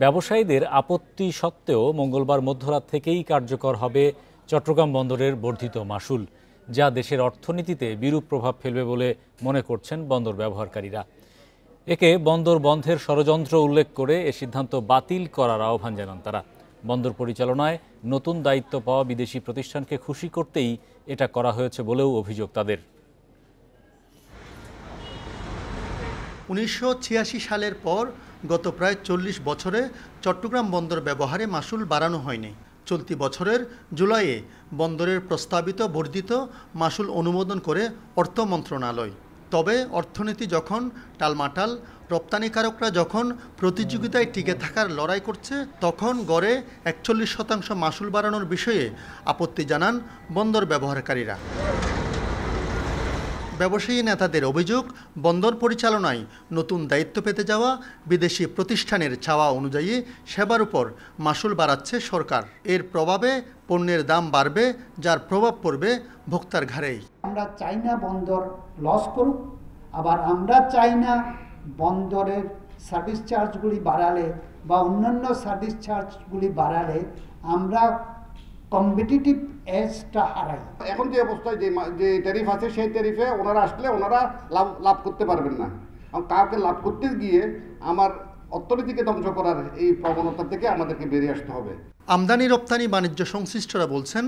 ব্যবসায়ীদের আপত্তি সত্ত্বেও মঙ্গলবার মধ্যরাত থেকেই কার্যকর হবে চট্টগ্রাম বন্দরের বর্ধিত মাশুল, যা দেশের অর্থনীতিতে বিরূপ প্রভাব ফেলবে বলে মনে করছেন বন্দর ব্যবহারকারীরা। একে বন্দর বন্ধের ষড়যন্ত্র উল্লেখ করে এ সিদ্ধান্ত বাতিল করার আহ্বান জানান তারা। বন্দর পরিচালনায় নতুন দায়িত্ব পাওয়া বিদেশি প্রতিষ্ঠানকে খুশি করতেই এটা করা হয়েছে বলেও অভিযোগ তাদের। ১৯৮৬ সালের পর গত প্রায় ৪০ বছরে চট্টগ্রাম বন্দর ব্যবহারে মাশুল বাড়ানো হয়নি। চলতি বছরের জুলাইয়ে বন্দরের প্রস্তাবিত বর্ধিত মাশুল অনুমোদন করে অর্থ মন্ত্রণালয়। তবে অর্থনীতি যখন টালমাটাল, রপ্তানিকারকরা যখন প্রতিযোগিতায় টিকে থাকার লড়াই করছে, তখন গড়ে ৪১% মাশুল বাড়ানোর বিষয়ে আপত্তি জানান বন্দর ব্যবহারকারীরা। ব্যবসায়ী নেতাদের অভিযোগ, বন্দর পরিচালনায় নতুন দায়িত্ব পেতে যাওয়া বিদেশি প্রতিষ্ঠানের চাওয়া অনুযায়ী সেবার উপর মাশুল বাড়াচ্ছে সরকার। এর প্রভাবে পণ্যের দাম বাড়বে, যার প্রভাব পড়বে ভোক্তার ঘাড়েই। আমরা চাই না বন্দর লস করুক, আবার আমরা চাই না বন্দরের সার্ভিস চার্জগুলি বাড়ালে বা অন্যান্য সার্ভিস চার্জগুলি বাড়ালে আমরা কম্পিটিটিভ এজটা হারাই। এখন যে অবস্থায় যে ট্যারিফ আছে সেই ট্যারিফে ওনারা আসলে ওনারা লাভ করতে পারবেন না। কাউকে লাভ করতে গিয়ে আমার অর্থনীতিকে ধ্বংস করার এই প্রবণতা থেকে আমাদেরকে বেরিয়ে আসতে হবে। আমদানি রপ্তানি বাণিজ্য সংশ্লিষ্টরা বলছেন,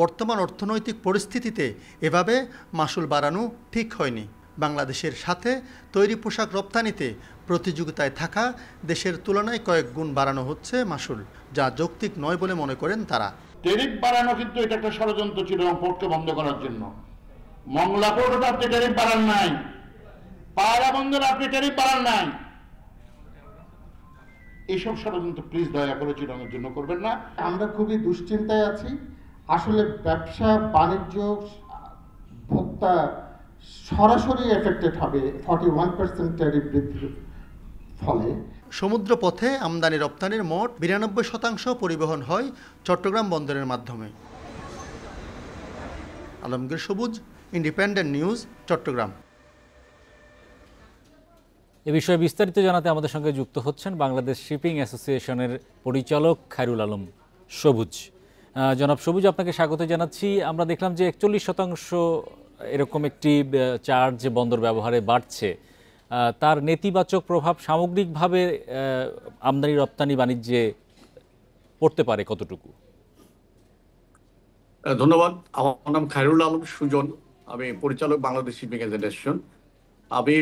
বর্তমান অর্থনৈতিক পরিস্থিতিতে এভাবে মাশুল বাড়ানো ঠিক হয়নি। বাংলাদেশের সাথে তৈরি পোশাক রপ্তানিতে প্রতিযোগিতায় থাকা দেশের তুলনায় কয়েক গুণ বাড়ানো হচ্ছে মাশুল, যা যৌক্তিক নয় বলে মনে করেন তারা। ট্যারিফ বাড়ানো কিন্তু এটা একটা ষড়যন্ত্র ছিল পোর্টকে বন্ধ করার জন্য। মংলা পোর্টে আপনি ট্যারিফ বাড়ান নাই, পায়রা বন্দরে আপনি ট্যারিফ বাড়ান নাই। এইসব ষড়যন্ত্র প্লিজ দয়া করে চিরঙের জন্য করবেন না। আমরা খুবই দুশ্চিন্তায় আছি। আসলে ব্যবসা বাণিজ্য ভোক্তা সরাসরি এফেক্টেড হবে 41% ট্যারিফ বৃদ্ধির ফলে। সমুদ্র পথে আমদানি রপ্তানির মোট 92% পরিবহন হয় চট্টগ্রাম বন্দরের মাধ্যমে। আলমগীর সবুজ, ইন্ডিপেন্ডেন্ট নিউজ, চট্টগ্রাম। এ বিষয়ে বিস্তারিত জানাতে আমাদের সঙ্গে যুক্ত হচ্ছেন বাংলাদেশ শিপিং অ্যাসোসিয়েশনের পরিচালক খায়রুল আলম সবুজ। জনাব সবুজ, আপনাকে স্বাগত জানাচ্ছি। আমরা দেখলাম যে 41% এরকম একটি চার্জ বন্দর ব্যবহারে বাড়ছে, তার নেতিবাচক প্রভাব সামগ্রিকভাবে আমদানি রপ্তানি বাণিজ্যে পড়তে পারে কতটুকু? ধন্যবাদ। আমার নাম খায়রুল আলম সুজন, আমি পরিচালক বাংলাদেশ শিপিং অ্যাসোসিয়েশন। আমি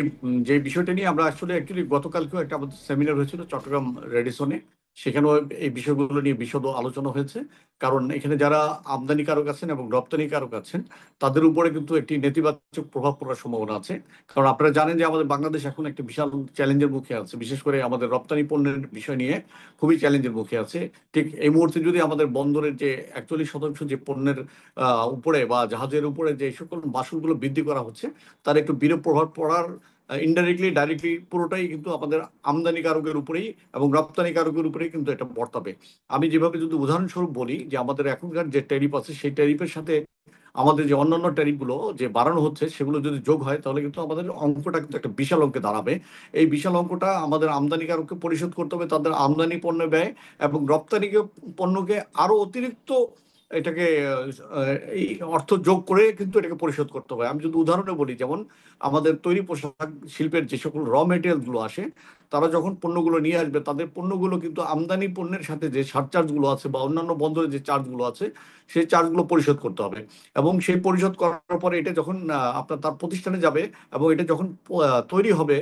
যে বিষয়টা নিয়ে আমরা অ্যাকচুয়ালি গতকালকেও একটা আমাদের সেমিনার হয়েছিল চট্টগ্রাম রেডিসনে, সেখানেও এই বিষয়গুলো নিয়ে বিশদ আলোচনা হয়েছে। কারণ এখানে যারা আমদানিকারক আছেন এবং রপ্তানিকারক আছেন তাদের উপরে কিন্তু একটি নেতিবাচক প্রভাব পড়ার সম্ভাবনা আছে। কারণ আপনারা জানেন যে আমাদের বাংলাদেশ এখন একটি বিশাল চ্যালেঞ্জের মুখে আছে, বিশেষ করে আমাদের রপ্তানি পণ্যের বিষয় নিয়ে খুবই চ্যালেঞ্জের মুখে আছে। ঠিক এই মুহূর্তে যদি আমাদের বন্দরের যে 41% যে পণ্যের উপরে বা জাহাজের উপরে যে সকল মাশুলগুলো বৃদ্ধি করা হচ্ছে তার একটু বিরূপ প্রভাব পড়ার ইনডাইরেক্টলি ডাইরেক্টলি পুরোটাই কিন্তু আমাদের আমদানিকারকের উপরেই এবং রপ্তানিকারকের উপরেই কিন্তু এটা বর্তাবে। আমি যেভাবে যদি উদাহরণস্বরূপ বলি যে আমাদের এখনকার যে ট্যারিফ আছে সেই ট্যারিফের সাথে আমাদের যে অন্যান্য ট্যারিফগুলো যে বাড়ানো হচ্ছে সেগুলো যদি যোগ হয় তাহলে কিন্তু আমাদের অঙ্কটা কিন্তু একটা বিশাল অঙ্কে দাঁড়াবে। এই বিশাল অঙ্কটা আমাদের আমদানিকারককে পরিশোধ করতে হবে তাদের আমদানি পণ্য ব্যয়, এবং রপ্তানিকে পণ্যকে আরো অতিরিক্ত এটাকে এই অর্থ যোগ করে কিন্তু এটাকে পরিশোধ করতে হবে। আমি যদি উদাহরণে বলি, যেমন আমাদের তৈরি পোশাক শিল্পের যে সকল র মেটেরিয়াল গুলো আসে, তারা যখন পণ্যগুলো নিয়ে আসবে তাদের পণ্যগুলো কিন্তু আমদানি পণ্যের সাথে যে সারচার্জ গুলো আছে বা অন্যান্য বন্দরের যে চার্জ গুলো আছে সেই চার্জগুলো পরিশোধ করতে হবে। এবং সেই পরিশোধ করার পরে এটা যখন আপনার তার প্রতিষ্ঠানে যাবে এবং এটা যখন তৈরি হবে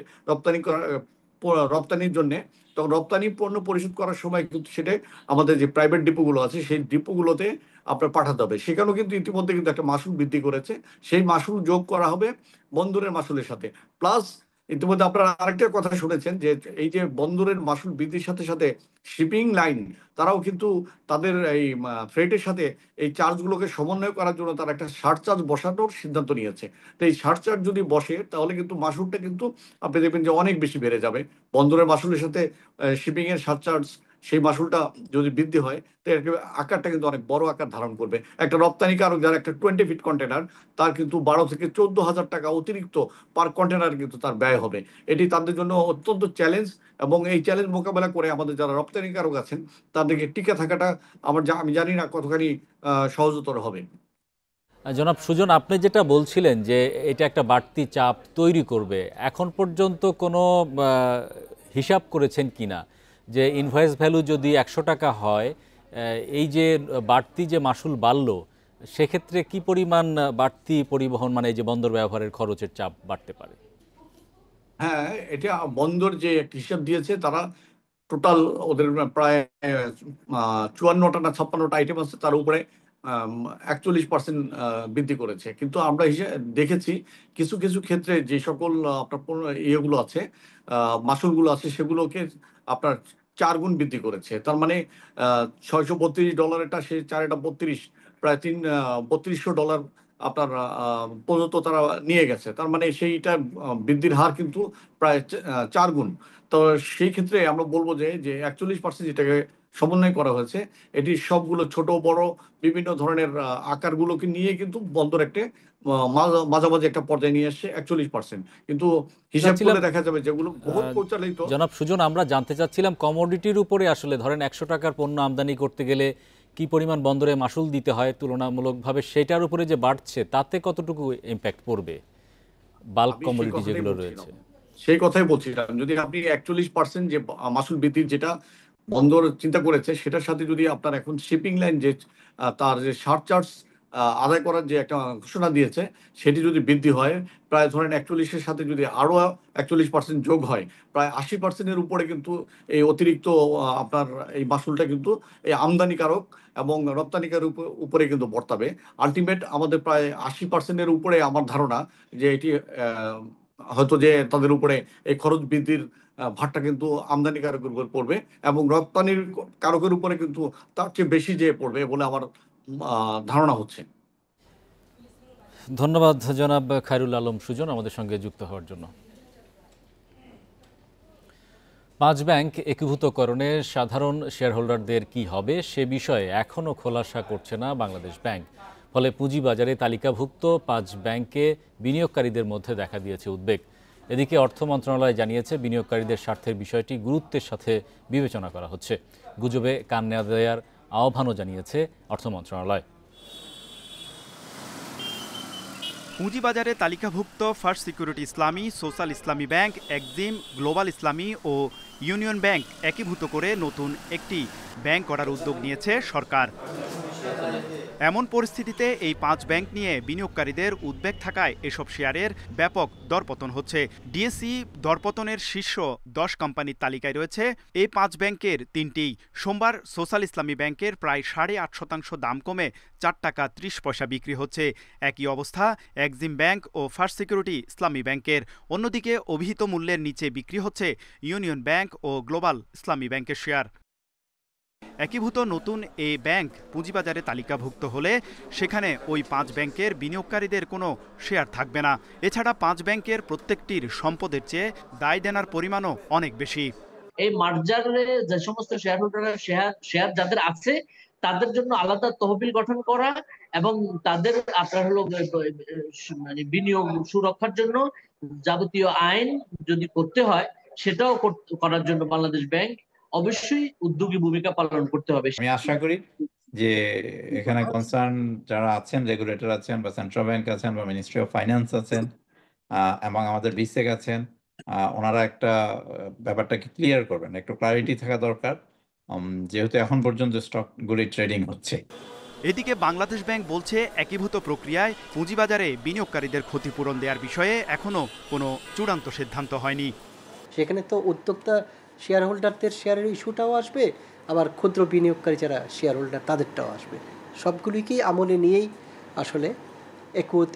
রপ্তানির জন্য, তখন রপ্তানি পণ্য পরিশোধ করার সময় কিন্তু সেটা আমাদের যে প্রাইভেট ডিপোগুলো আছে সেই ডিপোগুলোতে আপনার পাঠাতে হবে। সেখানেও কিন্তু ইতিমধ্যে কিন্তু একটা মাশুল বৃদ্ধি করেছে, সেই মাশুল যোগ করা হবে বন্দরের মাশুলের সাথে। প্লাস ইতিমধ্যে আপনারা আরেকটা কথা শুনেছেন যে এই যে বন্দরের মাশুল বৃদ্ধির সাথে সাথে শিপিং লাইন তারাও কিন্তু তাদের এই ফ্রেটের সাথে এই চার্জগুলোকে সমন্বয় করার জন্য তারা একটা সারচার্জ বসানোর সিদ্ধান্ত নিয়েছে। তো এই সারচার্জ যদি বসে তাহলে কিন্তু মাশুলটা কিন্তু আপনি দেখবেন যে অনেক বেশি বেড়ে যাবে। বন্দরের মাশুলের সাথে শিপিং এর সারচার্জ সেই মাসুলটা যদি বৃদ্ধি হয় তো এর আকারটা কিন্তু অনেক বড় আকার ধারণ করবে। একটা রপ্তানিকারক যারা একটা 20 ফিট কন্টেনার, তার কিন্তু 12 থেকে 14,000 টাকা অতিরিক্ত পার কন্টেনার কিন্তু তার ব্যয় হবে। এটি তাদের জন্য অত্যন্ত চ্যালেঞ্জ, এবং এই চ্যালেঞ্জ মোকাবেলা করে আমাদের যারা রপ্তানিকারক আছেন তাদেরকে টিকে থাকাটা আমি জানি না কতখানি সহজতর হবে। জনাব সুজন, আপনি যেটা বলছিলেন যে এটা একটা বাড়তি চাপ তৈরি করবে, এখন পর্যন্ত কোনো হিসাব করেছেন কিনা যে ইনভয়েস ভ্যালু যদি 100 টাকা হয়, এই যে বাড়তি যে মাসুল বাড়লো সেক্ষেত্রে কি পরিমাণ বাড়তি পরিবহন মানে এই যে বন্দর ব্যবহারের খরচের চাপ বাড়তে পারে? হ্যাঁ, এটা বন্দর যে একটা হিসাব দিয়েছে, তারা টোটাল ওদের প্রায় 54টা না 56টা আইটেম আছে, তার উপরে 41% বৃদ্ধি করেছে। কিন্তু আমরা দেখেছি কিছু কিছু ক্ষেত্রে যে সকল আপনার ইয়েগুলো আছে, মাসুলগুলো আছে, সেগুলোকে আপনার 4 গুণ বৃদ্ধি করেছে। তার মানে $632 সে 4 প্রায় $3200 আপনার পর্যন্ত তারা নিয়ে গেছে। তার মানে সেইটা বৃদ্ধির হার কিন্তু প্রায় 4 গুণ। তো সেই ক্ষেত্রে আমরা বলবো যে 41% যেটাকে সমন্বয় করা হয়েছে, এটি সবগুলো ছোট বড় বিভিন্ন ধরনের আকারগুলোকে নিয়ে কিন্তু বন্দর একটা মাঝামাঝি একটা পর্যায়ে নিয়ে আসছে 41%। কিন্তু হিসাব করলে দেখা যাবে যেগুলো বহু পরিচালিত। জনাব সুজন, আমরা জানতে চাচ্ছিলাম কমোডিটির উপরে আসলে ধরেন 100 টাকার পণ্য আমদানি করতে গেলে কি পরিমাণ বন্দরে মাসুল দিতে হয় তুলনামূলকভাবে, সেটার উপরে যে বাড়ছে তাতে কতটুকু ইম্প্যাক্ট পড়বে বাল্ক কমোডিটি যেগুলো রয়েছে? সেই কথাই বলছিলাম, যদি আপনি 41% যে মাসুল বৃদ্ধির যেটা বন্দর চিন্তা করেছে, সেটার সাথে যদি আপনার এখন শিপিং লাইন যে তার যে সারচার্জ আদায় করার যে একটা ঘোষণা দিয়েছে, সেটি যদি বৃদ্ধি হয়, প্রায় ধরেন 41-এর সাথে যদি আরো 41% যোগ হয়, প্রায় 80%-এর উপরে কিন্তু এই অতিরিক্ত আপনার এই মাসুলটা কিন্তু এই আমদানিকারক এবং রপ্তানিকার উপরে কিন্তু বর্তাবে। আলটিমেট আমাদের প্রায় 80%-এর উপরে আমার ধারণা যে এটি হয়তো যে তাদের উপরে এই খরচ বৃদ্ধির ভারটা কিন্তু আমদানি কারকের উপর পড়বে, এবং রপ্তানির কারকের উপরে কিন্তু তার চেয়ে বেশি যে পড়বে বলে আমার ধারণা হচ্ছে। ধন্যবাদ জনাব খায়রুল আলম সুজন আমাদের সঙ্গে যুক্ত হওয়ার জন্য। 5 ব্যাংক একীভূতকরণে সাধারণ শেয়ারহোল্ডারদের কি হবে সে বিষয়ে এখনও খোলাসা করছে না বাংলাদেশ ব্যাংক। ফলে পুঁজিবাজারে তালিকাভুক্ত 5 ব্যাংকে বিনিয়োগকারীদের মধ্যে দেখা দিয়েছে উদ্বেগ। এদিকে অর্থ মন্ত্রণালয় জানিয়েছে বিনিয়োগকারীদের স্বার্থের বিষয়টি গুরুত্বের সাথে বিবেচনা করা হচ্ছে। গুজবে কান না দেওয়ার আহ্বানও জানিয়েছে অর্থ মন্ত্রণালয়। পুঁজিবাজারে তালিকাভুক্ত ফার্স্ট সিকিউরিটি ইসলামী, সোশ্যাল ইসলামী ব্যাংক, এক্সিম, গ্লোবাল ইসলামী ও ইউনিয়ন ব্যাংক একীভূত করে নতুন একটি ব্যাংক করার উদ্যোগ নিয়েছে সরকার। এমন পরিস্থিতিতে এই 5 ব্যাংক নিয়ে বিনিয়োগকারীদের উদ্বেগ থাকায় এসব শেয়ারের ব্যাপক দরপতন হচ্ছে। ডিএসই দরপতনের শীর্ষ 10 কোম্পানির তালিকায় রয়েছে এই 5 ব্যাংকের 3টি। সোমবার সোশ্যাল ইসলামী ব্যাংকের প্রায় 8.5% দাম কমে 4 টাকা 30 পয়সা বিক্রি হচ্ছে। একই অবস্থা এক্সিম ব্যাংক ও ফার্স্ট সিকিউরিটি ইসলামী ব্যাংকের। অন্যদিকে অভিহিত মূল্যের নিচে বিক্রি হচ্ছে ইউনিয়ন ব্যাংক ও গ্লোবাল ইসলামী ব্যাংকের শেয়ার। একীভূত নতুন এই ব্যাংক পুঁজিবাজারে তালিকাভুক্ত হলে সেখানে ওই 5 ব্যাংকের বিনিয়োগকারীদের কোনো শেয়ার থাকবে না। এছাড়া 5 ব্যাংকের প্রত্যেকটির সম্পদের চেয়ে দায় দেনার পরিমাণও অনেক বেশি। এই মার্জারে যে সমস্ত শেয়ার হোল্ডাররা শেয়ার যাদের আছে তাদের জন্য আলাদা তহবিল গঠন করা এবং তাদের আপনার হলো মানে বিনিয়োগ সুরক্ষার জন্য যাবতীয় আইন যদি করতে হয় সেটাও করার জন্য বাংলাদেশ ব্যাংক অবশ্যই উদ্যোগী ভূমিকা পালন করতে হবে। আমি আশা করি যে এখানে কনসার্ন যারা আছেন, রেগুলেটর আছেন বা সেন্ট্রাল ব্যাংক আছেন বা মিনিস্ট্রি অফ ফাইন্যান্স আছেন এবং আমাদের বিসেক আছেন, ওনারা একটা ব্যাপারটাকে ক্লিয়ার করবেন। একটু ক্লারিটি থাকা দরকার, যেহেতু এখন পর্যন্ত স্টকগুলি ট্রেডিং হচ্ছে। এদিকে বাংলাদেশ ব্যাংক বলছে একীভূত প্রক্রিয়ায় পুঁজিবাজারে বিনিয়োগকারীদের ক্ষতিপূরণ দেওয়ার বিষয়ে এখনো কোনো চূড়ান্ত সিদ্ধান্ত হয়নি। সেখানে তো উদ্যোক্তা শেয়ার হোল্ডারদের শেয়ারের ইস্যুটাও আসবে, আবার ক্ষুদ্র বিনিয়োগকারী যারা শেয়ার হোল্ডার তাদেরটাও আসবে। সবগুলিকেই আমলে নিয়েই আসলে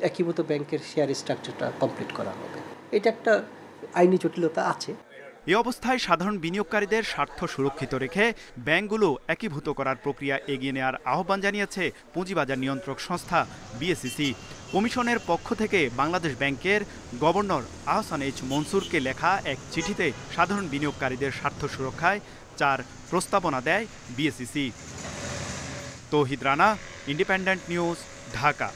একীভূত ব্যাংকের শেয়ার স্ট্রাকচারটা কমপ্লিট করা হবে। এটা একটা আইনি জটিলতা আছে। এই অবস্থায় সাধারণ বিনিয়োগকারীদের স্বার্থ সুরক্ষিত রেখে ব্যাংকগুলো একীভূত করার প্রক্রিয়া এগিয়ে নেওয়ার আহ্বান জানিয়েছে পুঁজিবাজার নিয়ন্ত্রক সংস্থা বিএসইসি। কমিশনের পক্ষ থেকে বাংলাদেশ ব্যাংকের গভর্নর আহসান এইচ মনসুরকে লেখা এক চিঠিতে সাধারণ বিনিয়োগকারীদের স্বার্থ সুরক্ষায় 4 প্রস্তাবনা দেয় বিএসইসি। তৌহিদ রানা, ইন্ডিপেন্ডেন্ট নিউজ, ঢাকা।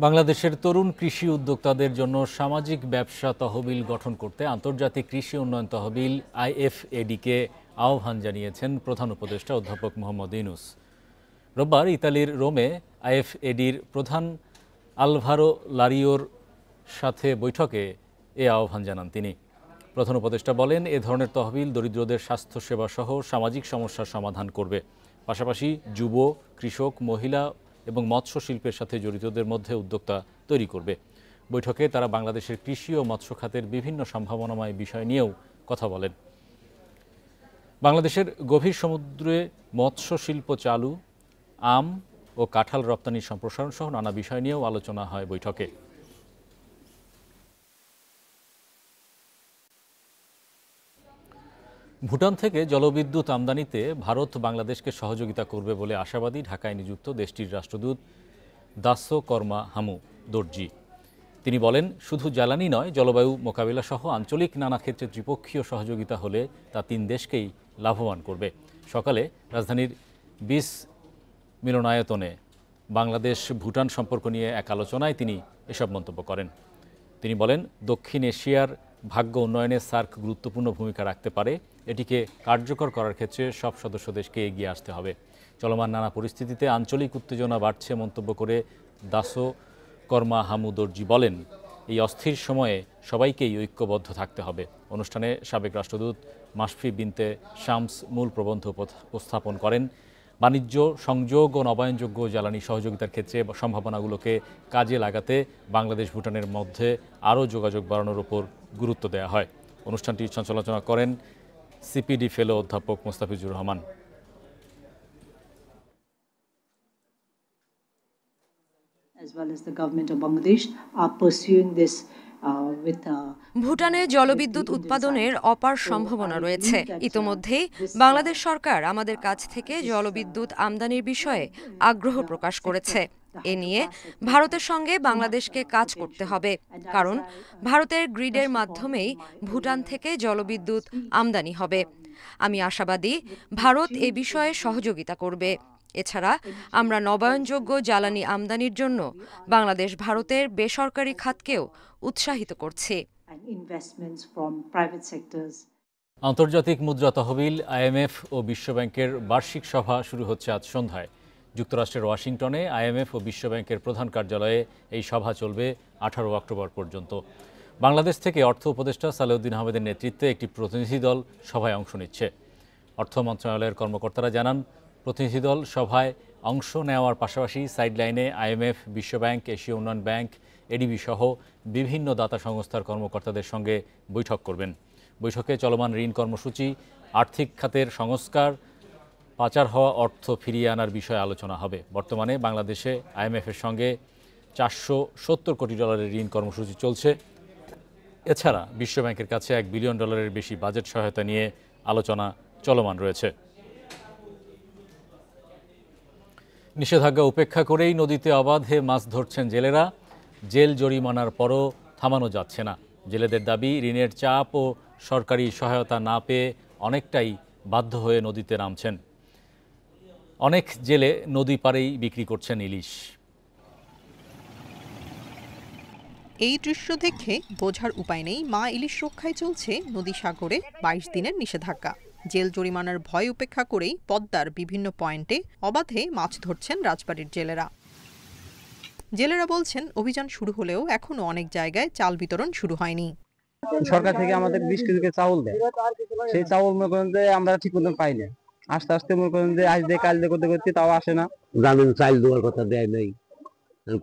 বাংলাদেশের তরুণ কৃষি উদ্যোক্তাদের জন্য সামাজিক ব্যবসা তহবিল গঠন করতে আন্তর্জাতিক কৃষি উন্নয়ন তহবিল IFAD-কে আহ্বান জানিয়েছেন প্রধান উপদেষ্টা অধ্যাপক মোহাম্মদ ইউনূস। রোববার ইতালির রোমে IFAD-র প্রধান আলভারো লারিওর সাথে বৈঠকে এ আহ্বান জানান তিনি। প্রধান উপদেষ্টা বলেন, এ ধরনের তহবিল দরিদ্রদের স্বাস্থ্যসেবা সহ সামাজিক সমস্যার সমাধান করবে, পাশাপাশি যুব, কৃষক, মহিলা এবং মৎস্য শিল্পের সাথে জড়িতদের মধ্যে উদ্যোক্তা তৈরি করবে। বৈঠকে তারা বাংলাদেশের কৃষি ও মৎস্য খাতের বিভিন্ন সম্ভাবনাময় বিষয় নিয়েও কথা বলেন। বাংলাদেশের গভীর সমুদ্রে মৎস্য শিল্প চালু, আম ও কাঁঠাল রপ্তানির সম্প্রসারণ সহ নানা বিষয় নিয়েও আলোচনা হয় বৈঠকে। ভুটান থেকে জলবিদ্যুৎ আমদানিতে ভারত বাংলাদেশকে সহযোগিতা করবে বলে আশাবাদী ঢাকায় নিযুক্ত দেশটির রাষ্ট্রদূত দাসো কর্মা হামু দর্জি। তিনি বলেন, শুধু জ্বালানি নয়, জলবায়ু মোকাবিলা সহ আঞ্চলিক নানা ক্ষেত্রে ত্রিপক্ষীয় সহযোগিতা হলে তা 3 দেশকেই লাভবান করবে। সকালে রাজধানীর 20 মিলনায়তনে বাংলাদেশ ভুটান সম্পর্ক নিয়ে এক আলোচনায় তিনি এসব মন্তব্য করেন। তিনি বলেন, দক্ষিণ এশিয়ার ভাগ্য উন্নয়নে সার্ক গুরুত্বপূর্ণ ভূমিকা রাখতে পারে। এটিকে কার্যকর করার ক্ষেত্রে সব সদস্য দেশকে এগিয়ে আসতে হবে। চলমান নানা পরিস্থিতিতে আঞ্চলিক উত্তেজনা বাড়ছে মন্তব্য করে দাসো কর্মা হামু দর্জি বলেন, এই অস্থির সময়ে সবাইকেই ঐক্যবদ্ধ থাকতে হবে। অনুষ্ঠানে সাবেক রাষ্ট্রদূত মাশফি বিনতে শামস মূল প্রবন্ধ উপস্থাপন করেন। বাণিজ্য, সংযোগ ও নবায়নযোগ্য জ্বালানি সহযোগিতার ক্ষেত্রে সম্ভাবনাগুলোকে কাজে লাগাতে বাংলাদেশ ভুটানের মধ্যে আরও যোগাযোগ বাড়ানোর উপর গুরুত্ব দেওয়া হয়। অনুষ্ঠানটি সঞ্চালনা করেন সিপিডি ফেলো অধ্যাপক Mostafizur Rahman. As well as the government of Bangladesh are pursuing this ভুটানে জলবিদ্যুৎ উৎপাদনের অপার সম্ভাবনা রয়েছে। ইতোমধ্যেই বাংলাদেশ সরকার আমাদের কাছ থেকে জলবিদ্যুৎ আমদানির বিষয়ে আগ্রহ প্রকাশ করেছে। এ নিয়ে ভারতের সঙ্গে বাংলাদেশকে কাজ করতে হবে, কারণ ভারতের গ্রিডের মাধ্যমেই ভুটান থেকে জলবিদ্যুৎ আমদানি হবে। আমি আশাবাদী ভারত এ বিষয়ে সহযোগিতা করবে। এছাড়া আমরা নবায়নযোগ্য জ্বালানি আমদানির জন্য বাংলাদেশ ভারতের বেসরকারি খাতকেও উৎসাহিত করছে। আন্তর্জাতিক মুদ্রা তহবিল, IMF ও বিশ্বব্যাংকের বার্ষিক সভা শুরু হচ্ছে আজ সন্ধ্যায়। যুক্তরাষ্ট্রের ওয়াশিংটনে IMF ও বিশ্বব্যাংকের প্রধান কার্যালয়ে এই সভা চলবে 18 অক্টোবর পর্যন্ত। বাংলাদেশ থেকে অর্থ উপদেষ্টা সালেউদ্দিন আহমেদের নেতৃত্বে একটি প্রতিনিধি দল সভায় অংশ নিচ্ছে। অর্থ মন্ত্রণালয়ের কর্মকর্তারা জানান, প্রতিনিধি দল সভায় অংশ নেওয়ার পাশাপাশি সাইডলাইনে IMF, বিশ্বব্যাংক, এশীয় উন্নয়ন ব্যাংক, ADB সহ বিভিন্ন দাতা সংস্থার কর্মকর্তাদের সঙ্গে বৈঠক করবেন। বৈঠকে চলমান ঋণ কর্মসূচি, আর্থিক খাতের সংস্কার, পাচার হওয়া অর্থ ফিরিয়ে আনার বিষয়ে আলোচনা হবে। বর্তমানে বাংলাদেশে IMF-এর সঙ্গে $470 কোটি ঋণ কর্মসূচি চলছে। এছাড়া বিশ্বব্যাংকের কাছে $1 বিলিয়ন বেশি বাজেট সহায়তা নিয়ে আলোচনা চলমান রয়েছে। নিষেধাজ্ঞা উপেক্ষা করেই নদীতে অবাধে মাছ ধরছেন জেলেরা। জেল জরিমানার পরও থামানো যাচ্ছে না। জেলেদের দাবি, ঋণের চাপ ও সরকারি সহায়তা না পেয়ে অনেকটাই বাধ্য হয়ে নদীতে নামছেন। অনেক জেলে নদী পাড়েই বিক্রি করছেন ইলিশ। এই দৃশ্য দেখে বোঝার উপায় নেই মা ইলিশ রক্ষায় চলছে নদী সাগরে 22 দিনের নিষেধাজ্ঞা। জেল জরিমানার ভয় উপেক্ষা করেই পদ্মার বিভিন্ন পয়েন্টে অবাধে মাছ ধরছেন রাজবাড়ীর জেলেরা। জেলেরা বলছেন, অভিযান শুরু হলেও এখনো অনেক জায়গায় চাল বিতরণ শুরু হয়নি। সরকার থেকে আমাদের 20 কেজি চাউল দেয়, সেই চাউল মনে করেন যে আমরা ঠিক মতন পাই না। আস্তে আস্তে মনে করেন যে আজ দিয়ে কাল দিয়ে করতে করতে তাও আসে না। জানেন চাল দেওয়ার কথা দেয় নাই,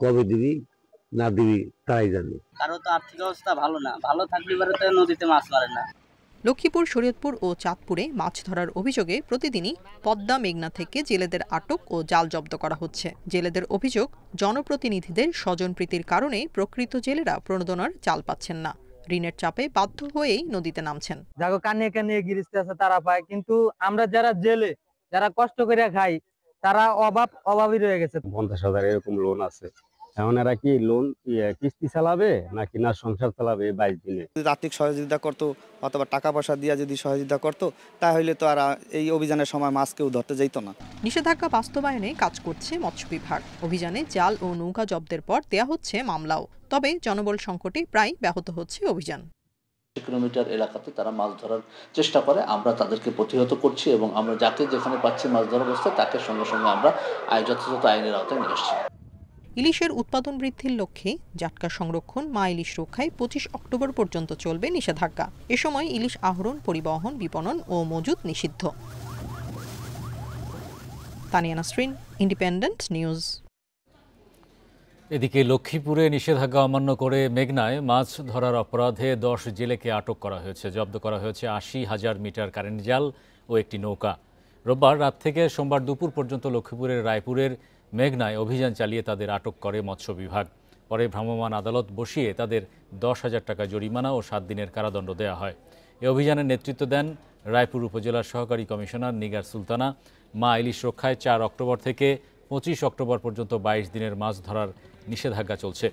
কবে দিবি না দিবি তারাই জানে। কারো তো আর্থিক অবস্থা ভালো না, ভালো থাকলে পারে তো নদীতে মাছ মারে না। লক্ষ্মীপুর, শরীয়তপুর ও চাঁদপুরে মাছ ধরার অভিযোগে প্রতিদিনই পদ্মা, মেঘনা থেকে জেলেদের আটক ও জাল জব্দ করা হচ্ছে। জেলেদের অভিযোগ, জনপ্রতিনিধিদের স্বজনপ্রীতির কারণে প্রকৃত জেলেরা প্রণোদনার চাল পাচ্ছেন না। ঋণের চাপে বাধ্য হয়েই নদীতে নামছেন। যাগো কানিয়ে কানিয়ে গিরিস্তে আছে তারা পায়, কিন্তু আমরা যারা জেলে, যারা কষ্ট করে খাই, তারা অভাবী রয়ে গেছে। 50,000 এরকম লোন আছে, এখন এরা কি লোন কিস্তি চালাবে নাকি না সংসার চালাবে 22 দিনে? যদি আর্থিক সহযোগিতা করতো অথবা টাকা পয়সা দিয়ে যদি সহযোগিতা করতো তাহলে তো আর এই অভিযানের সময় মাছ কেউ ধরতে যেত না। নিষেধাজ্ঞা বাস্তবায়নে কাজ করছে মৎস্য বিভাগ। অভিযানে জাল ও নৌকা জব্দের পর দেয়া হচ্ছে মামলাও। তবে জনবল সংকটে প্রায় ব্যাহত হচ্ছে অভিযান। কিলোমিটার এলাকাতে তারা মাছ ধরার চেষ্টা করে, আমরা তাদেরকে প্রতিহত করছি এবং আমরা যাকে যেখানে পাচ্ছি মাছ ধরার অবস্থায় তাকে সঙ্গে সঙ্গে আমরা যথাযথ আইনের আওতায় নিয়ে আসছি। ইলিশের উৎপাদন বৃদ্ধির লক্ষ্যে জাটকা সংরক্ষণ, মা ইলিশ রক্ষায় 25 অক্টোবর পর্যন্ত চলবে নিষেধাজ্ঞা। এ সময় ইলিশ আহরণ, পরিবহন, বিপণন ও মজুত নিষিদ্ধ। Tania Nasrin, independent news. এদিকে লক্ষ্মীপুরে নিষেধাজ্ঞা অমান্য করে মেঘনায় মাছ ধরার অপরাধে 10 জেলেকে আটক করা হয়েছে। জব্দ করা হয়েছে 80,000 মিটার কারেন্ট জাল ও একটি নৌকা। রোববার রাত থেকে সোমবার দুপুর পর্যন্ত লক্ষ্মীপুরের রায়পুরের মেঘনায় অভিযান চালিয়ে তাদের আটক করে মৎস্য বিভাগ। পরে ভ্রাম্যমাণ আদালত বসিয়ে তাদের 10,000 টাকা জরিমানা ও 7 দিনের কারাদণ্ড দেওয়া হয়। এ অভিযানের নেতৃত্ব দেন রায়পুর উপজেলার সহকারী কমিশনার নিগার সুলতানা। মা ইলিশ রক্ষায় 4 অক্টোবর থেকে 25 অক্টোবর পর্যন্ত 22 দিনের মাছ ধরার নিষেধাজ্ঞা চলছে।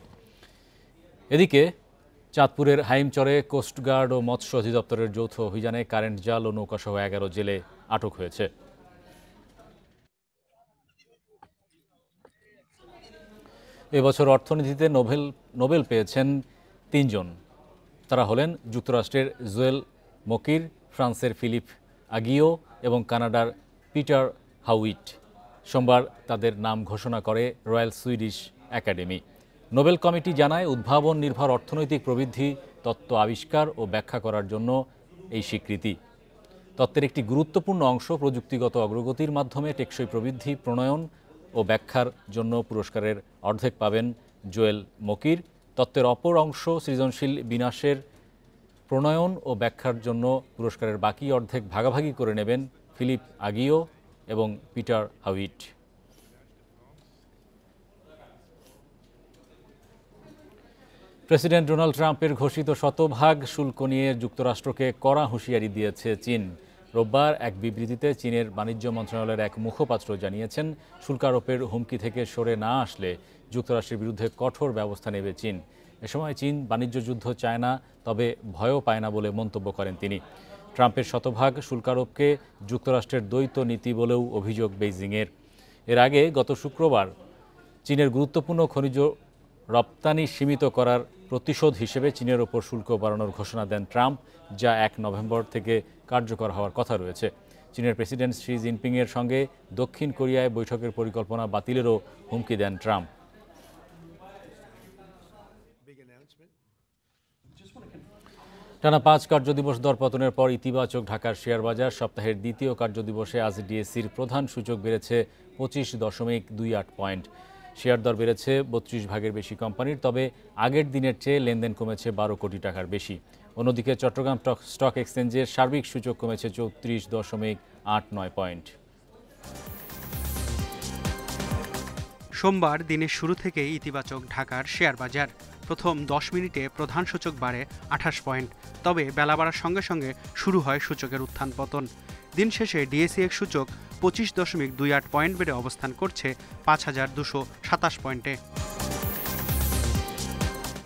এদিকে চাঁদপুরের হাইমচরে কোস্টগার্ড ও মৎস্য অধিদপ্তরের যৌথ অভিযানে কারেন্ট জাল ও নৌকাসহ 11 জেলে আটক হয়েছে। এবছর অর্থনীতিতে নোবেল পেয়েছেন 3 জন। তারা হলেন যুক্তরাষ্ট্রের জোয়েল মকির, ফ্রান্সের ফিলিপ আগিও এবং কানাডার পিটার হাউইট। সোমবার তাদের নাম ঘোষণা করে royal Swedish academy. Nobel committee জানায়, উদ্ভাবন নির্ভর অর্থনৈতিক প্রবৃদ্ধি তত্ত্ব আবিষ্কার ও ব্যাখ্যা করার জন্য এই স্বীকৃতি। তত্ত্বের একটি গুরুত্বপূর্ণ অংশ প্রযুক্তিগত অগ্রগতির মাধ্যমে টেকসই প্রবৃদ্ধি প্রণয়ন ও ব্যাখ্যার জন্য পুরস্কারের অর্ধেক পাবেন জোয়েল মকির। তত্ত্বের অপর অংশ সৃজনশীল বিনাশের প্রণয়ন ও ব্যাখ্যার জন্য পুরস্কারের বাকি অর্ধেক ভাগাভাগি করে নেবেন ফিলিপ আগিও এবং পিটার হাউইট। প্রেসিডেন্ট ডোনাল্ড ট্রাম্পের ঘোষিত শতভাগ শুল্ক নিয়ে যুক্তরাষ্ট্রকে কড়া হুঁশিয়ারি দিয়েছে চীন। রোববার এক বিবৃতিতে চীনের বাণিজ্য মন্ত্রণালয়ের এক মুখপাত্র জানিয়েছেন, শুল্ক আরোপের হুমকি থেকে সরে না আসলে যুক্তরাষ্ট্রের বিরুদ্ধে কঠোর ব্যবস্থা নেবে চীন। এ সময় চীন বাণিজ্য যুদ্ধ চায় না, তবে ভয়ও পায় না বলে মন্তব্য করেন তিনি। ট্রাম্পের শতভাগ শুল্ক আরোপকে যুক্তরাষ্ট্রের দ্বৈত নীতি বলেও অভিযোগ বেইজিংয়ের। এর আগে গত শুক্রবার চীনের গুরুত্বপূর্ণ খনিজ রপ্তানি সীমিত করার প্রতিশোধ হিসেবে চীনের ওপর শুল্ক বাড়ানোর ঘোষণা দেন ট্রাম্প, যা 1 নভেম্বর থেকে কার্যকর হওয়ার কথা রয়েছে। চীনের প্রেসিডেন্ট শি জিনপিংয়ের সঙ্গে দক্ষিণ কোরিয়ায় বৈঠকের পরিকল্পনা বাতিলেরও হুমকি দেন ট্রাম্প। টানা 5 কার্যদিবস দরপতনের পর ইতিবাচক ঢাকার শেয়ার বাজার। সপ্তাহের দ্বিতীয় কার্যদিবসে আজ ডিএসসির প্রধান সূচক বেড়েছে 25.28 পয়েন্ট। শেয়ার দর বেড়েছে 32 ভাগের বেশি কোম্পানির, তবে আগের দিনের চেয়ে লেনদেন কমেছে 12 কোটি টাকার বেশি। অন্যদিকে চট্টগ্রাম স্টক এক্সচেঞ্জের সার্বিক সূচক কমেছে 34.89 পয়েন্ট। সোমবার দিনের শুরু থেকেই ইতিবাচক ঢাকার শেয়ার বাজার। প্রথম 10 মিনিটে প্রধান সূচক বাড়ে 28 পয়েন্ট, তবে বেলা বাড়ার সঙ্গে সঙ্গে শুরু হয় সূচকের উত্থান পতন। দিন শেষে ডিএসইএক্স সূচক 25.28 পয়েন্ট বেড়ে অবস্থান করছে 5227 পয়েন্টে।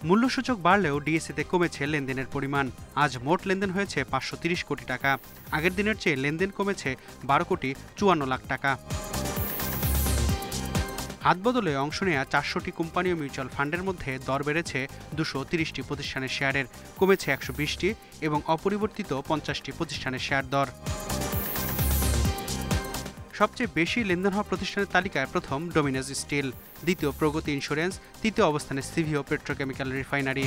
মূল্যসূচক বাড়লেও ডিএসইতে কমেছে লেনদেনের পরিমাণ। আজ মোট লেনদেন হয়েছে 530 কোটি টাকা। আগের দিনের চেয়ে লেনদেন কমেছে 12 কোটি 54 লাখ টাকা। হাতবদলে অংশ নেওয়া 400টি কোম্পানি ও মিউচুয়াল ফান্ডের মধ্যে দর বেড়েছে 230টি প্রতিষ্ঠানের শেয়ারের, কমেছে 120টি এবং অপরিবর্তিত 50টি প্রতিষ্ঠানের শেয়ার দর। সবচেয়ে বেশি লেনদেন হওয়া প্রতিষ্ঠানের তালিকায় প্রথম ডোমিনোজ স্টিল, দ্বিতীয় প্রগতি ইন্স্যুরেন্স, তৃতীয় অবস্থানে সিভিও পেট্রোকেমিক্যাল রিফাইনারি।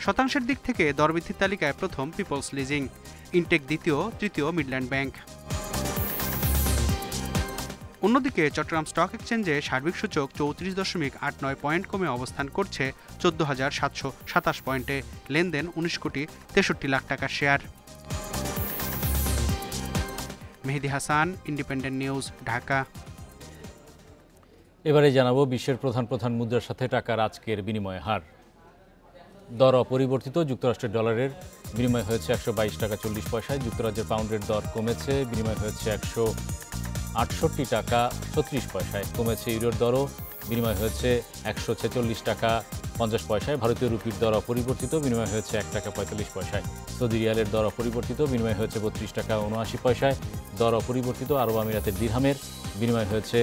শতাংশের দিক থেকে দরবৃদ্ধির তালিকায় প্রথম পিপলস লিজিং, ইনটেক দ্বিতীয়, তৃতীয় মিডল্যান্ড ব্যাংক। অন্যদিকে চট্টগ্রাম স্টক এক্সচেঞ্জে সার্বিক সূচক 34.89 পয়েন্ট কমে অবস্থান করছে 14,727 পয়েন্টে। লেনদেন 19 কোটি 63 লাখ টাকার share. Mehedi Hasan, independent news, Dhaka. এবারে জানাবো বিশ্বের প্রধান মুদ্রার সাথে টাকার আজকের বিনিময় হার। দর অপরিবর্তিত। যুক্তরাষ্ট্রের ডলারের বিনিময় হয়েছে 122 টাকা 40 পয়সায়। যুক্তরাজ্যের পাউন্ডের দর কমেছে, বিনিময় হয়েছে 68 টাকা 36 পয়সায়। কমেছে ইউরোর দরও, বিনিময় হয়েছে 146 টাকা 50 পয়সায়। ভারতীয় রুপির দর অপরিবর্তিত, বিনিময় হয়েছে 1 টাকা 45 পয়সায়। সৌদি রিয়ালের দর অপরিবর্তিত, বিনিময় হয়েছে 32 টাকা 79 পয়সায়। দর অপরিবর্তিত আরব আমিরাতের দিরহামের, বিনিময় হয়েছে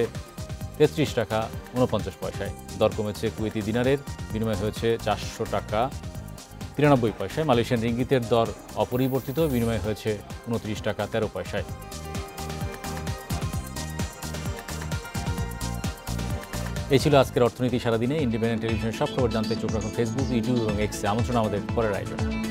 33 টাকা 49 পয়সায়। দর কমেছে কুয়েতি দিনারের, বিনিময় হয়েছে 400 টাকা 93 পয়সায়। মালয়েশিয়ান রিঙ্গিতের দর অপরিবর্তিত, বিনিময় হয়েছে 29 টাকা 13 পয়সায়। এই ছিল আজকের অর্থনীতি সারাদিনে। ইন্ডিপেন্ডেন্ট টেলিভিশনের সব খবর জানতে চোখ রাখুন ফেসবুক, ইউটিউব এবং এক্সে। আমন্ত্রণ আমাদের পরের আয়োজনে।